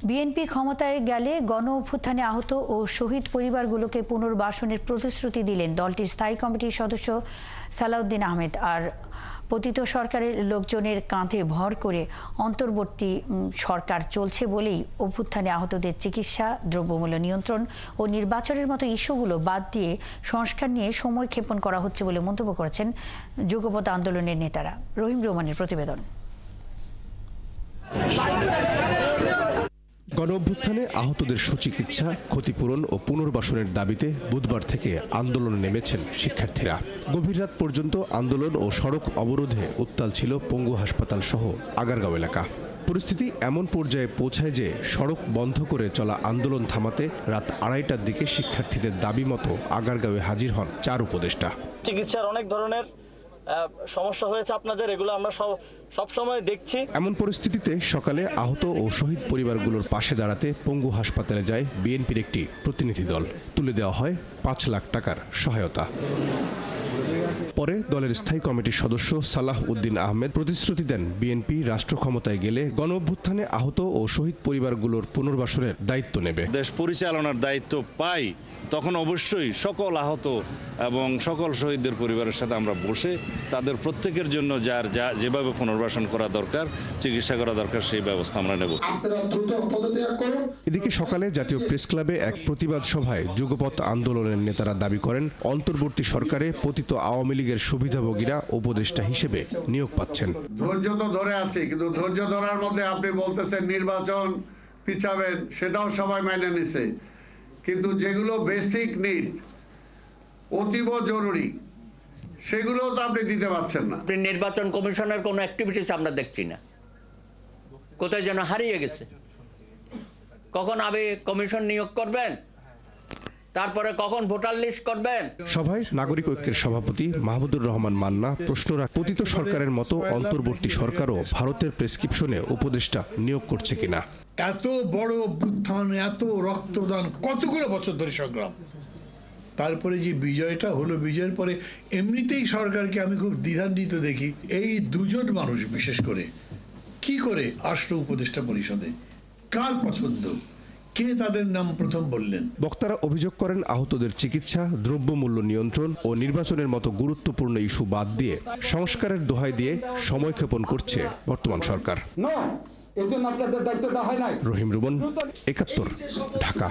BNP ক্ষমতায় গেলে গণ অভ্যুত্থানে আহত ও শহীদ পরিবারগুলোকে পুনর্বাসনের প্রতিশ্রুতি দিলেন দলটির স্থায়ী কমিটির সদস্য সালাউদ্দিন আহমেদ। আর পতিত সরকারের লোকজনের কাঁধে ভর করে অন্তর্বর্তী সরকার চলছে বলেই অভ্যুত্থানে আহতদের চিকিৎসা, দ্রব্যমূল্য নিয়ন্ত্রণ ও নির্বাচনের মতো ইস্যুগুলো বাদ দিয়ে সংস্কার নিয়ে সময় ক্ষেপণ করা হচ্ছে বলে মন্তব্য করেছেন যুগপৎ আন্দোলনের নেতারা। রহিম রহমানের প্রতিবেদন। গণ অভ্যুত্থানে আহতদের সুচিকিৎসা, ক্ষতিপূরণ ও পুনর্বাসনের দাবিতে বুধবার থেকে আন্দোলনে নেমেছেন শিক্ষার্থীরা। গভীর রাত পর্যন্ত আন্দোলন ও সড়ক অবরোধে উত্তাল ছিল পঙ্গু হাসপাতাল সহ আগারগাঁও এলাকা। পরিস্থিতি এমন পর্যায়ে পৌঁছায় যে সড়ক বন্ধ করে চলা আন্দোলন থামাতে রাত 2:30টার দিকে শিক্ষার্থীদের দাবি মতো আগারগাঁওয়ে হাজির হন 4 উপদেষ্টা। চিকিৎসার অনেক ধরনের সমস্যা হয়েছে আপনাদের, এগুলো আমরা সব সময় দেখছি। এমন পরিস্থিতিতে সকালে আহত ও শহীদ পরিবারগুলোর পাশে দাঁড়াতে পঙ্গু হাসপাতালে যায় বিএনপির একটি প্রতিনিধি দল। তুলে দেওয়া হয় 5 লাখ টাকার সহায়তা। পরে দলের স্থায়ী কমিটির সদস্য সালাহ উদ্দিন আহমেদ প্রতিশ্রুতি দেন, বিএনপি রাষ্ট্র ক্ষমতায় গেলে গণ অভ্যুত্থানে আহত ও শহীদ পরিবারগুলোর পুনর্বাসনের দায়িত্ব নেবে। দেশ পরিচালনার দায়িত্ব পাই তখন অবশ্যই সকল আহত এবং সকল শহীদদের পরিবারের সাথে আমরা বসে তাদের প্রত্যেকের জন্য যেভাবে পুনর্বাসন করা দরকার, চিকিৎসা করা দরকার, সেই ব্যবস্থা আমরা নেব। এদিকে সকালে জাতীয় প্রেস ক্লাবে এক প্রতিবাদ সভায় যুগপৎ আন্দোলনের নেতারা দাবি করেন, অন্তর্বর্তী সরকারে পতিত আওয়ামী লীগের সুবিধাভোগীরা উপদেষ্টা হিসেবে নিয়োগ পাচ্ছেন। ধৈর্য তো ধরে আছে, কিন্তু ধৈর্য ধরার মধ্যে আপনি বলতেছেন নির্বাচন পিছাবেন, সেটাও সবাই মেনে নিছে, কিন্তু যেগুলো বেসিক নিড, অতীব জরুরি, সেগুলো তো আপনি দিতে পারছেন না। নির্বাচন কমিশনের কোনো অ্যাক্টিভিটিস আমরা দেখছি না, কোথায় যেন হারিয়ে গেছে। কখন আবে কমিশন নিয়োগ করবেন, তারপরে কখন ভোটার লিস্ট করবেন। সভায় নাগরিক ঐক্যের সভাপতি মাহমুদুর রহমান মান্না প্রশ্ন রাখ, পতিত সরকারের মতো অন্তর্বর্তী সরকারও ভারতের প্রেসক্রিপশনে উপদেষ্টা নিয়োগ করছে কিনা। এত বড় অভ্যুত্থান, এত রক্তদান, কতগুলো বছর ধরে সংগ্রাম, তারপরে যে বিজয়টা হলো, বিজয়ের পরে এমনিতেই সরকারকে আমি খুব দ্বিধান্বিত দেখি। এই দুজন মানুষ বিশেষ করে কি করে আসলো উপদেষ্টা পরিষদে, কার পছন্দ, কে তাদের নাম প্রথম বললেন। বক্তারা অভিযোগ করেন, আহতদের চিকিৎসা, দ্রব্যমূল্য নিয়ন্ত্রণ ও নির্বাচনের মতো গুরুত্বপূর্ণ ইস্যু বাদ দিয়ে সংস্কারের দোহাই দিয়ে সময় ক্ষেপণ করছে বর্তমান সরকার। এর জন্য আপনাদের দায়িত্বটা হয় নাই। রহিম রুমন, 71, ঢাকা।